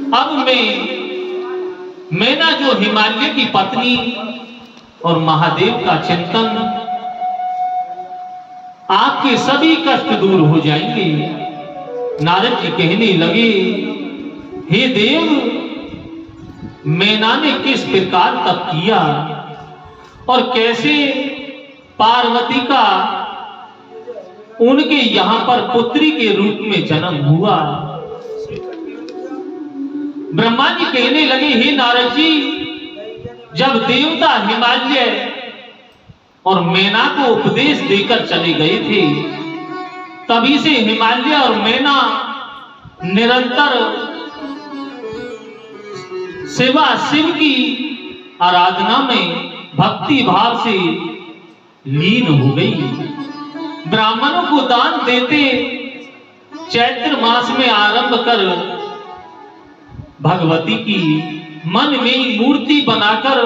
अब मैना जो हिमालय की पत्नी और महादेव का चिंतन, आपके सभी कष्ट दूर हो जाएंगे। नारद जी कहने लगे, हे देव, मैना ने किस प्रकार तप किया और कैसे पार्वती का उनके यहां पर पुत्री के रूप में जन्म हुआ। ब्रह्मा जी कहने लगे, हे नारद जी, जब देवता हिमालय और मैना को उपदेश देकर चले गए थे, तभी से हिमालय और मैना निरंतर शिव की आराधना में भक्ति भाव से लीन हो गई। ब्राह्मणों को दान देते चैत्र मास में आरंभ कर भगवती की मन में ही मूर्ति बनाकर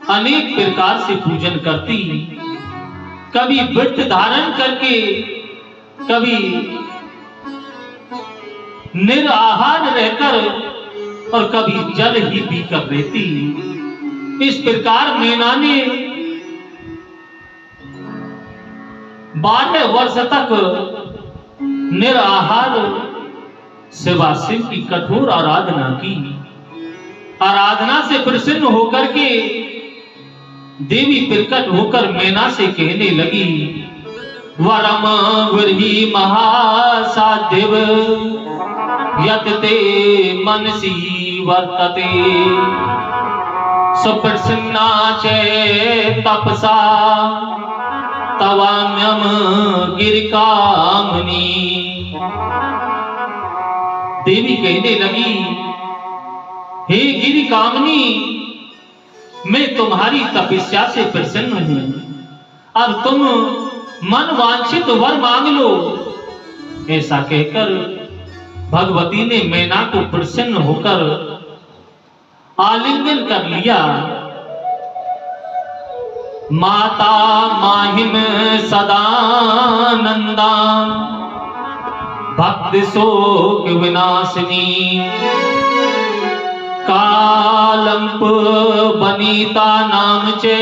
अनेक प्रकार से पूजन करती, कभी व्रत धारण करके, कभी निराहार रहकर और कभी जल ही पीकर रहती। इस प्रकार मैना ने 12 वर्ष तक निराहार शिव की कठोर आराधना की। आराधना से प्रसन्न होकर के देवी प्रकट होकर मैना से कहने लगी, वरम विरही महासाध्यव यत ते मनसी वर्तते सुप्रसन्ना च तपसा तवाम्यम गिरिकामनी। देवी कहने लगी, हे गिरिकामनी, मैं तुम्हारी तपस्या से प्रसन्न हूं। अब तुम मन वांछित वर मांग लो। ऐसा कहकर भगवती ने मैना को प्रसन्न होकर आलिंगन कर लिया। माता माहिम सदानंदा भक्ति शोक विनाशिनी कालंप बनीता नाम चे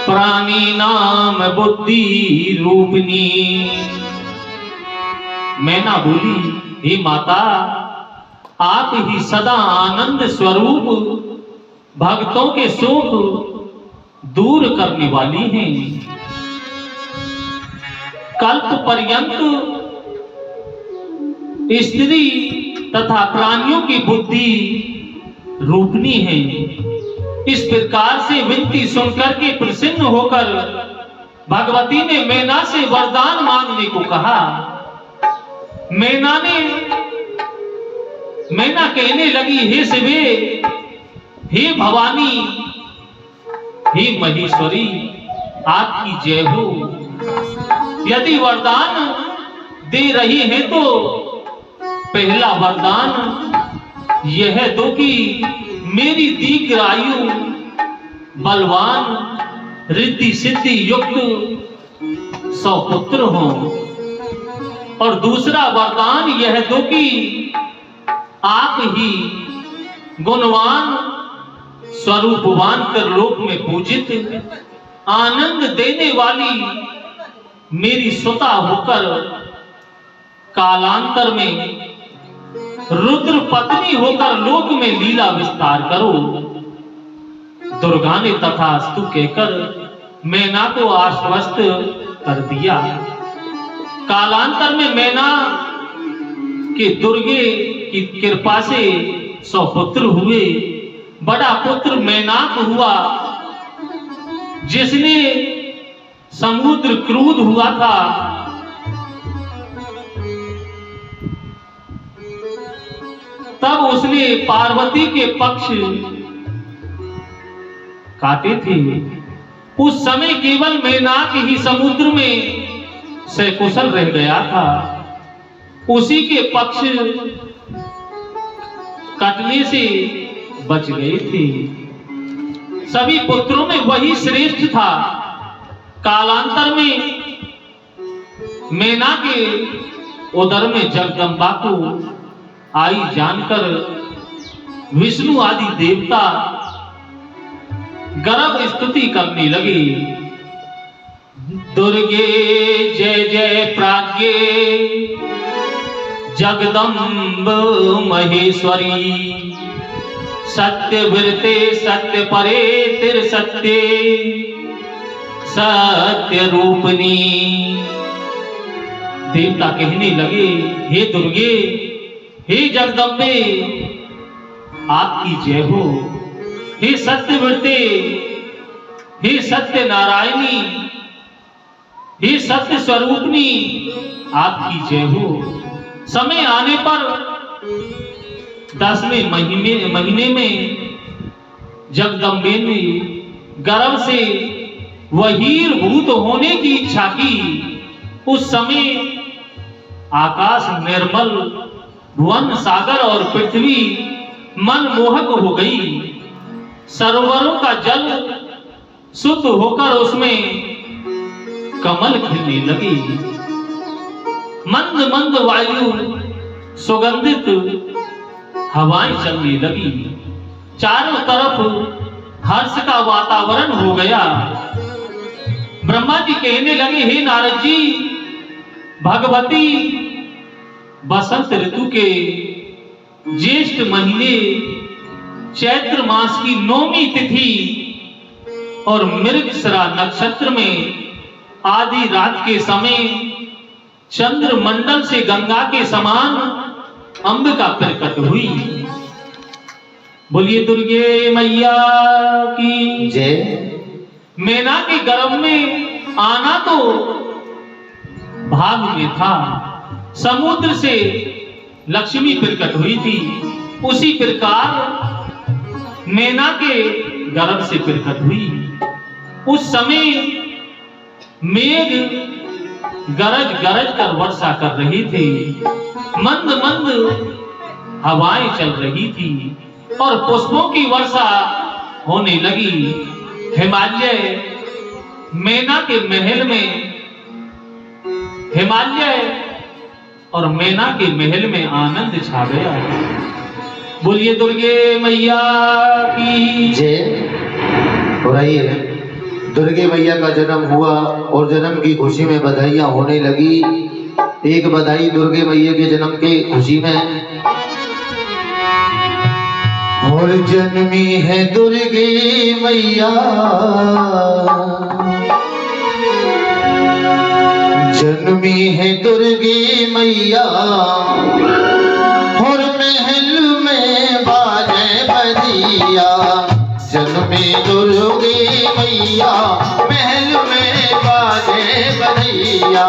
प्राणी नाम बुद्धि रूपनी। मैना बोली, हे माता, आप ही सदा आनंद स्वरूप भक्तों के शोक दूर करने वाली हैं। कल्प पर्यंत स्त्री तथा प्राणियों की बुद्धि रूपनी है। इस प्रकार से विनती सुनकर के प्रसन्न होकर भगवती ने मैना से वरदान मांगने को कहा। मैना कहने लगी, हे शिवे, हे भवानी, हे महेश्वरी, आपकी जय हो। यदि वरदान दे रही है तो पहला वरदान यह दो कि मेरी दीर्घायु बलवान रिद्धि सिद्धि युक्त 100 पुत्र हो, और दूसरा वरदान यह दो कि आप ही गुणवान स्वरूपवान कर लोक में पूजित आनंद देने वाली मेरी सुता होकर कालांतर में रुद्र पत्नी होकर लोक में लीला विस्तार करो। दुर्गा ने तथास्तु कहकर मैना को आश्वस्त कर दिया। कालांतर में मैना के दुर्गे की कृपा से 100 पुत्र हुए। बड़ा पुत्र मैनाक हुआ, जिसने समुद्र क्रूध हुआ था। तब उसने पार्वती के पक्ष काटे थे। उस समय केवल मैनाक ही समुद्र में सकुशल रह गया था। उसी के पक्ष कटने से बच गए थे। सभी पुत्रों में वही श्रेष्ठ था। कालांतर में मैना के उदर में जगदम्बा को आई जानकर विष्णु आदि देवता गर्भ स्तुति करने लगे। दुर्गे जय जय प्राज्ञे जगदम्ब महेश्वरी, सत्य वृते सत्य परे तिर सत्य सत्य रूपनी। देवता कहने लगे, हे दुर्गे, हे जगदम्बे, आपकी जय हो। हे सत्यव्रते, हे सत्य नारायणी, हे सत्य स्वरूपनी, आपकी जय हो। समय आने पर 10वें महीने में जगदम्बे ने गर्भ से वहीरभूत होने की इच्छा की। उस समय आकाश निर्मल, भुवन सागर और पृथ्वी मनमोहक हो गई। सरोवरों का जल शुद्ध होकर उसमें कमल खिलने लगी। मंद मंद वायु, सुगंधित हवाएं चलने लगी। चारों तरफ हर्ष का वातावरण हो गया। ब्रह्मा जी कहने लगे, हे नारद जी, भगवती बसंत ऋतु के ज्येष्ठ महीने चैत्र मास की 9वीं तिथि और मृगशिरा नक्षत्र में आधी रात के समय चंद्र मंडल से गंगा के समान अंबिका प्रकट हुई। बोलिए दुर्गे मैया की जय। मैना के गर्भ में आना तो भाग में था। समुद्र से लक्ष्मी प्रकट हुई थी, उसी प्रकार मैना के गर्भ से प्रकट हुई। उस समय मेघ गरज गरज कर वर्षा कर रही थी। मंद मंद हवाएं चल रही थी और पुष्पों की वर्षा होने लगी। हिमालय मैना के महल में, हिमालय और मैना के महल में आनंद छा गया। बोलिए दुर्गे मैया की जय। हो रही है, दुर्गे मैया का जन्म हुआ और जन्म की खुशी में बधाइयां होने लगी। एक बधाई दुर्गे मैया के जन्म की खुशी में, और जन्मी है दुर्गे मैया, जन्मी है दुर्गे मैया, और महल में बाजे बजिया। जन्मी दुर्गे मैया, महल में बाजे बजिया।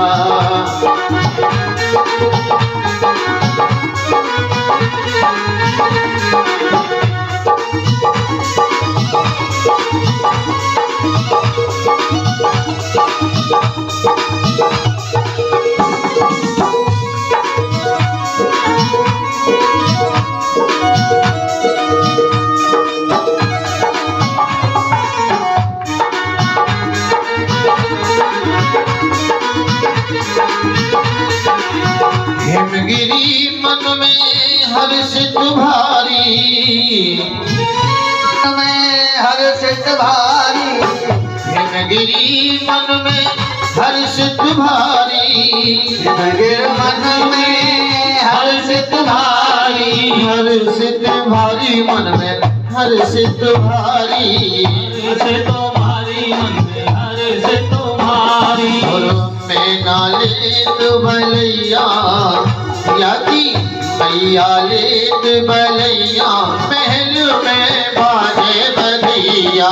हिमगिरी मन में हर्षित भारी, मन में हर्षित भारी। हिमगिरी मन में हर्षित भारी, हिमगिरी मन में हर्षित भारी। हर्षित भारी मन में हर्षित भारी, हर्षित भारी मन में हर्षित भारी। और मैना लेत भलैया, यादी मैया लेत भलैया, महल में बाजे बधिया।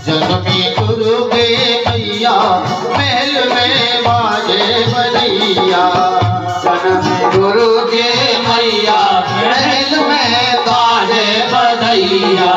जन्मी दुर्गे मैया, महल में बाजे बधिया। जन्मी दुर्गे मैया, महल में बाजे बधिया।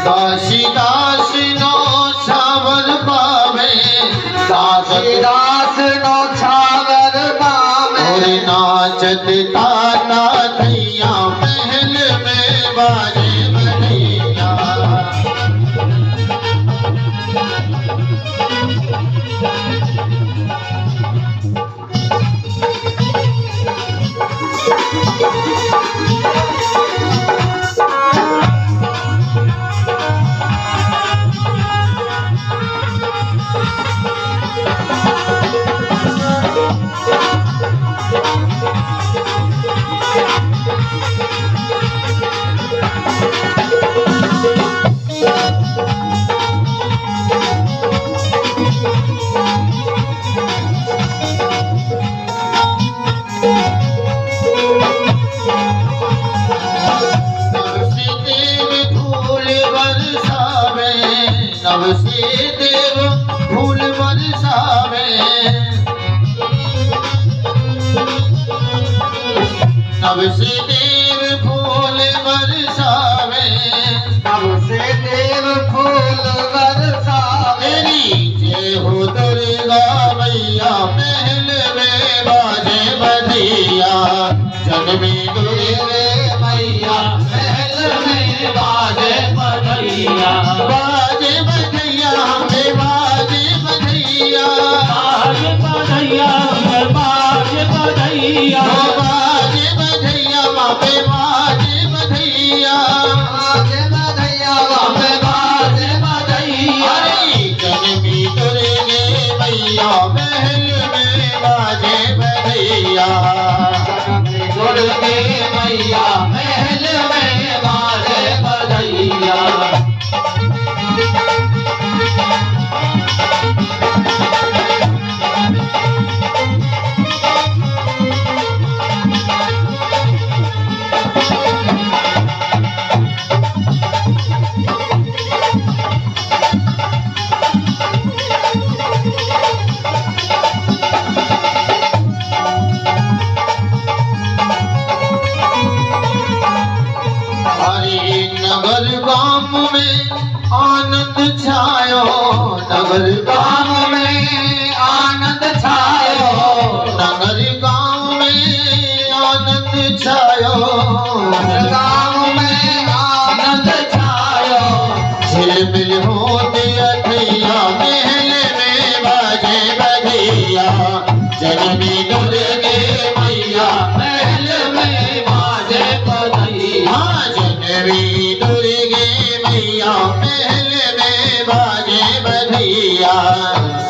काशीदास नो छावर पावे, काशीदास नो छावर पावे, और नाचत ताता थैया महल में बाजे बधैया। नव से देव फूल बरसावे, नव से देव फूल बरसावे, नव से देव फूल बरसावे। जय हो दुर्गा मैया महल में बाजे बधैया, जन्मी दुर्गे मैया महल में बाजे बधैया। बाजे बधैया हमें बाजे बधैया, बाजे बधैया हमें बाजे बधैया, बाजे बधैया हमें बाजे बधैया, बाजे बधैया हमें बाजे बधैया। जन्मी दुर्गे मैया महल में बाजे बधैया, दुर्गे मैया महल में बाजे बधैया। नगर गाम में आनंद छायो, नगर गाम में आनंद छायो, नगर गाम में आनंद छायो, गाँव में आनंद छायो। झिलमिल होते अथैया महल में बाजे बधैया, जन्मी दुर्गे मैया महल में बाजे बधैया। जन्मी दुर्गे मैया महल में बाजे बधैया,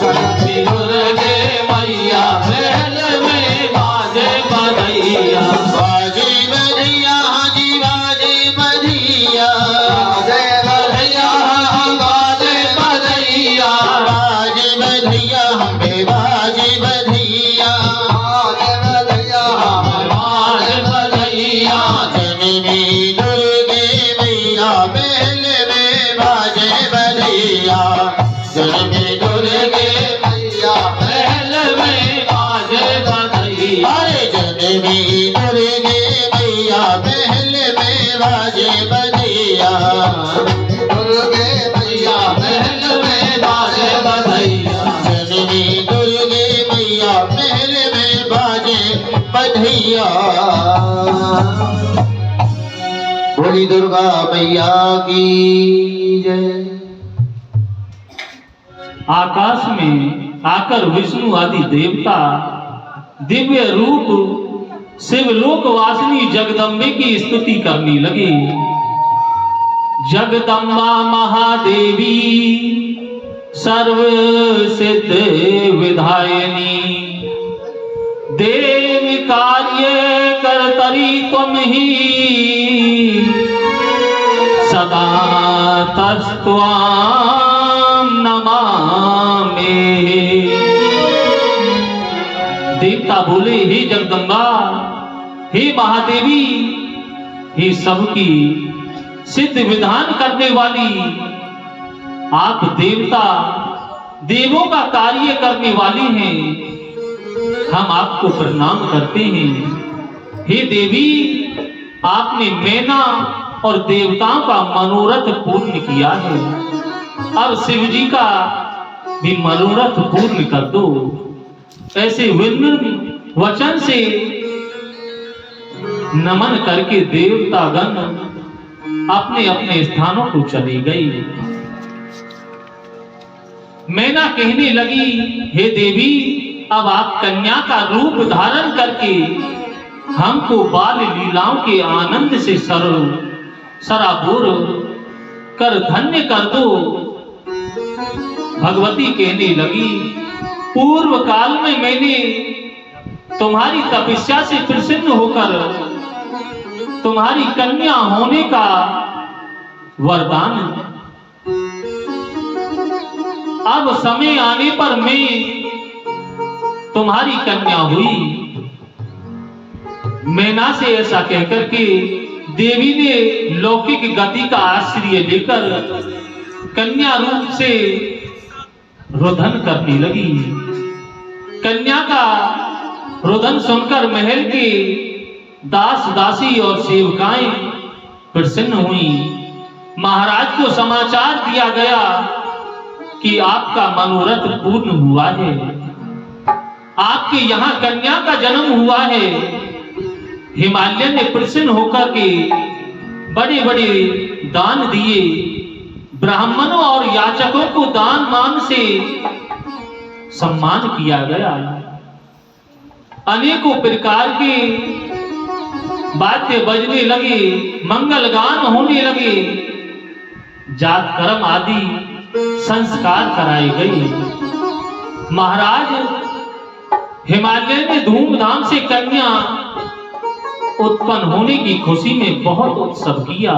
दुर्गे मैया महल में बाजे बधैया। बाजे बधैया हाजी बाजे बधैया, बाजे बधैया बाजे बधैया, बाजे बधैया हमें बाजे बधैया, बाजे बधैया बाजे बधैया। जन्मी दुर्गे मैया महल में बाजे बधैया, जन्मी दुर्गे मैया महल में बाजे बधैया। जन्मी दुर्गे मैया महल में बाजे बधैया, दुर्गे मैया महल में बाजे बधैया। जन्मी दुर्गे मैया महल में बाजे बधैया। बोली दुर्गा मैया की जय। आकाश में आकर विष्णु आदि देवता दिव्य रूप शिवलोक वासिनी जगदम्बे की स्तुति करने लगे। जगदम्बा महादेवी सर्व सिद्ध विधायिनी, देव कार्य करतरी तुम ही, सदा तस्त्वां नमामि। देवता बोले, हे जगदम्बा, हे महादेवी, हे सबकी सिद्ध विधान करने वाली, आप देवता देवों का कार्य करने वाली हैं, हम आपको प्रणाम करते हैं। हे देवी, आपने मैना और देवताओं का मनोरथ पूर्ण किया है। अब शिव जी का भी मनोरथ पूर्ण कर दो। ऐसे विनम्र वचन से नमन करके देवतागण अपने अपने स्थानों को चली गई। मैना कहने लगी, हे देवी, अब आप कन्या का रूप धारण करके हमको बाल लीलाओं के आनंद से सराबोर कर धन्य कर दो। भगवती कहने लगी, पूर्व काल में मैंने तुम्हारी तपस्या से प्रसन्न होकर तुम्हारी कन्या होने का वरदान, अब समय आने पर मैं तुम्हारी कन्या हुई। मैना से ऐसा कहकर के देवी ने लौकिक गति का आश्रय लेकर कन्या रूप से रुदन करने लगी। कन्या का रुदन सुनकर महल के दास दासी और सेवकाएं प्रसन्न हुई। महाराज को समाचार दिया गया कि आपका मनोरथ पूर्ण हुआ है, आपके यहाँ कन्या का जन्म हुआ है। हिमालय ने प्रसन्न होकर के बड़े बड़े दान दिए। ब्राह्मणों और याचकों को दान मान से सम्मान किया गया। अनेकों प्रकार के वाद्य बजने लगे, मंगल गान होने लगे, जात कर्म आदि संस्कार कराए गए। महाराज हिमालय ने धूमधाम से कन्या उत्पन्न होने की खुशी में बहुत उत्सव किया।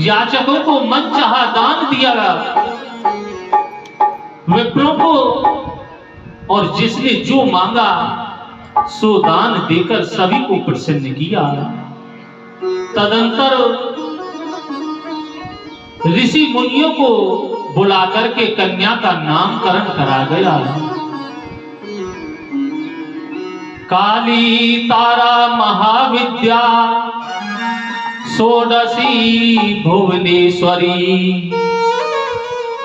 याचकों को मनचाहा दान दिया, विप्रों को और जिसने जो मांगा सो दान देकर सभी को प्रसन्न किया। तदंतर ऋषि मुनियों को बुला करके कन्या का नामकरण करा गया। काली तारा महाविद्या षोडशी भुवनेश्वरी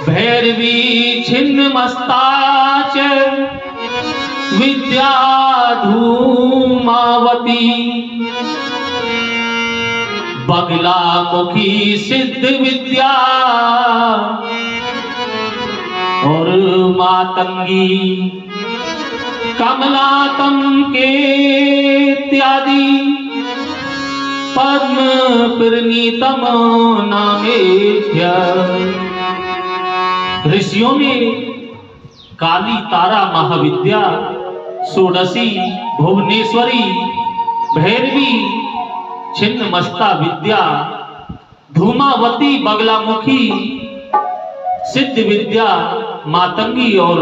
भैरवी छिन्नमस्ता च विद्या धूमावती बगला मुखी सिद्ध विद्या और मातंगी कमलातम के इत्यादि पद्म प्रणीतम नामेभ्य। ऋषियों ने काली तारा महाविद्या षोडशी भुवनेश्वरी भैरवी छिन्नमस्ता विद्या धूमावती बगलामुखी सिद्ध विद्या मातंगी और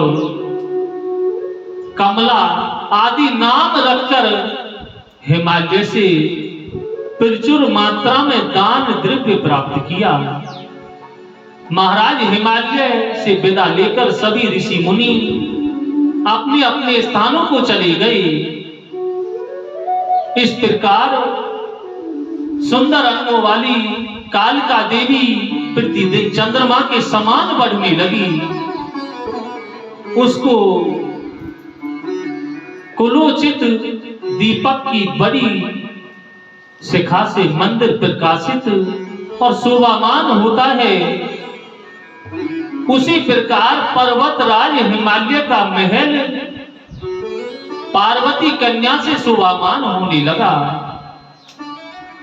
कमला आदि नाम रखकर हिमालय से प्रचुर मात्रा में दान द्रव्य प्राप्त किया। महाराज हिमालय से विदा लेकर सभी ऋषि मुनि अपने अपने स्थानों को चले गए। इस प्रकार सुंदर अंगों वाली कालिका देवी प्रतिदिन चंद्रमा के समान बढ़ने लगी। उसको कुलोचित दीपक की बड़ी शिखा से मंदिर प्रकाशित और शोभामान होता है, उसी प्रकार पर्वतराज हिमालय का महल पार्वती कन्या से शोभामान होने लगा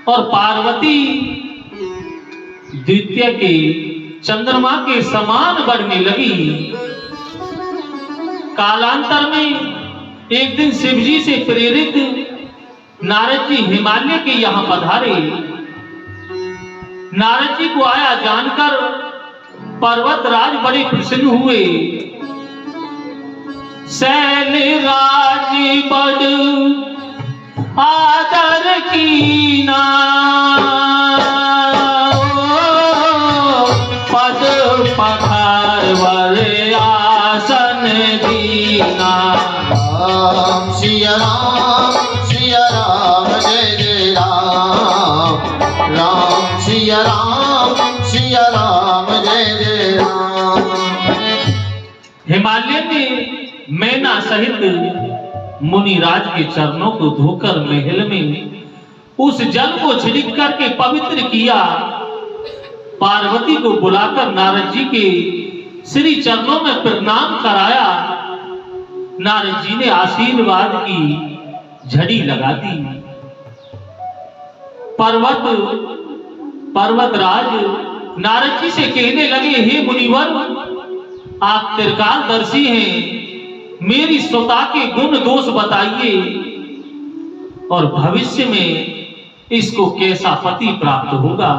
और पार्वती द्वितीय के चंद्रमा के समान बढ़ने लगी। कालांतर में एक दिन शिव जी से प्रेरित नारद जी हिमालय के यहाँ पधारे। नारद जी को आया जानकर पर्वतराज बड़े प्रसन्न हुए। शैलराज बड़ आदर कीना पद पखारवर आसन दीना। राम सिया राम जय जय राम राम सिया राम जय जय राम। हिमालय में मैना सहित मुनिराज के चरणों को धोकर महल में उस जल को छिड़क करके पवित्र किया। पार्वती को बुलाकर नारद जी के श्री चरणों में प्रणाम कराया। नारद जी ने आशीर्वाद की झड़ी लगा दी। पर्वतराज नारद जी से कहने लगे, हे मुनिवर, आप त्रिकालदर्शी हैं, मेरी स्वता के गुण दोष बताइए और भविष्य में इसको कैसा पति प्राप्त होगा,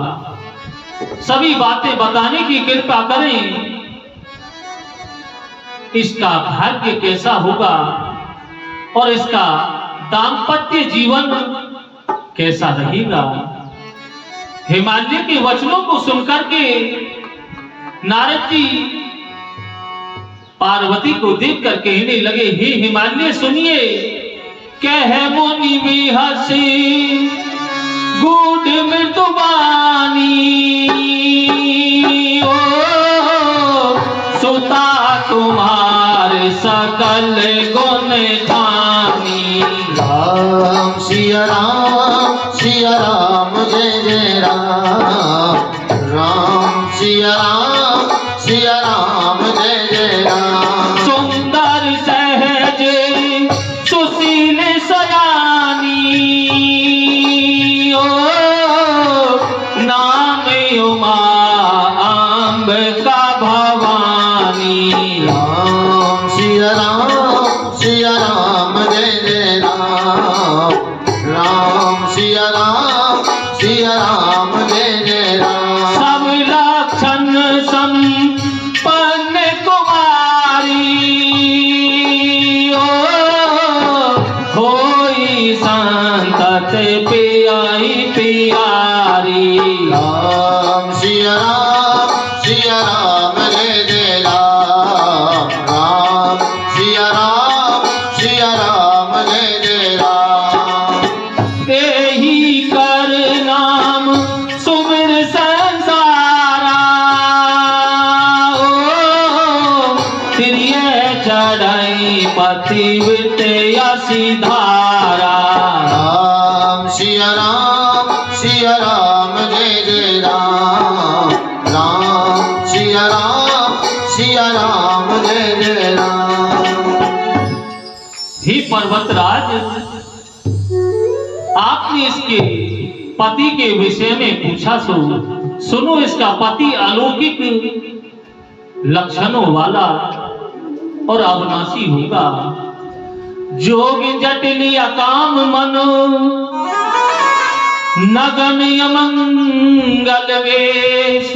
सभी बातें बताने की कृपा करें। इसका भाग्य कैसा होगा और इसका दाम्पत्य जीवन कैसा रहेगा। हिमालय के वचनों को सुनकर के नारद जी पार्वती को देखकर कहने लगे, हे हिमालय सुनिए, कह मुनि में हंसी गुड मृदुबानी, ओ सुता तुम्हारे सकल गुण खानी। राम सिया राम जय जय राम। राम सिया राम जय जय राम। सुंदर सहज सुशील सयानी, ओ नाम उमा अंबिका भवानी। राम सिया राम जय जय राम। राम सिया राम जय जय राम। सब लक्षण संपन्न कुमारी, ओ होई संतति पियाई पियारी। राम सिया राम जय जय राम। राम सिया राम जय जय राम। यही कर नाम सुमिर संसारा, ओ तिरिय चढ़ाई पतिव्रत यसी धारा। राम सिया राम जय जय राम। राम सिया राम जय जय राम। ही पर्वतराज, आपने इसके पति के विषय में पूछा, सुनो, इसका पति अलौकिक लक्षणों वाला और अविनाशी होगा। जोग जटिल अकाम मनो नगन अमंगल वेश,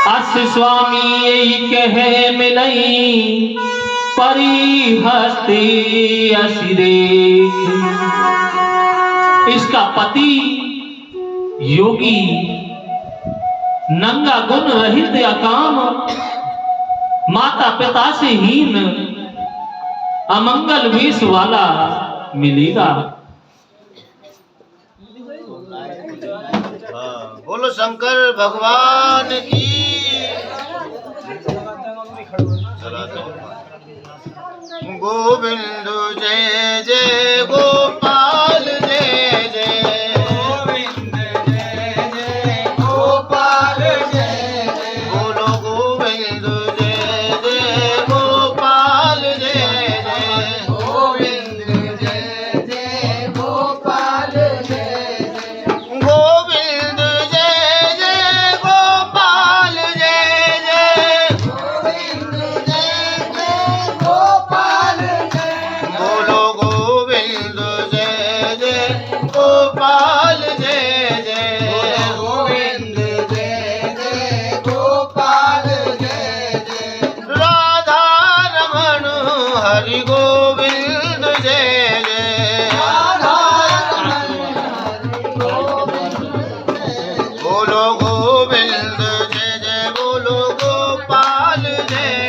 अस स्वामी यही कहे मिलई परी हस्ती असिरेख। इसका पति योगी, नंगा गुण रहित अकाम, माता पिता से हीन, अमंगल वेश वाला मिलेगा। बोलो शंकर भगवान की। गोविंद जय जय गोपाल जय जय। गोविंद जय जय गोपाल जय जय। बोलो गोविंद जय जय गोपाल जय जय। गोविंद जय जय गोपाल जय जय। गोविंद जय जय गोपाल जय जय। गोविंद जय जय गोपाल जय। बोलो गोविंद जय जय गोपाल जय जय। गोविंद जय जय गोपाल जय जय। राधा रमण हरि गोविंद जय जय। राधा रमण हरि गोविंद जय। बोलो गोविंद जय जय, बोलो गोपाल जय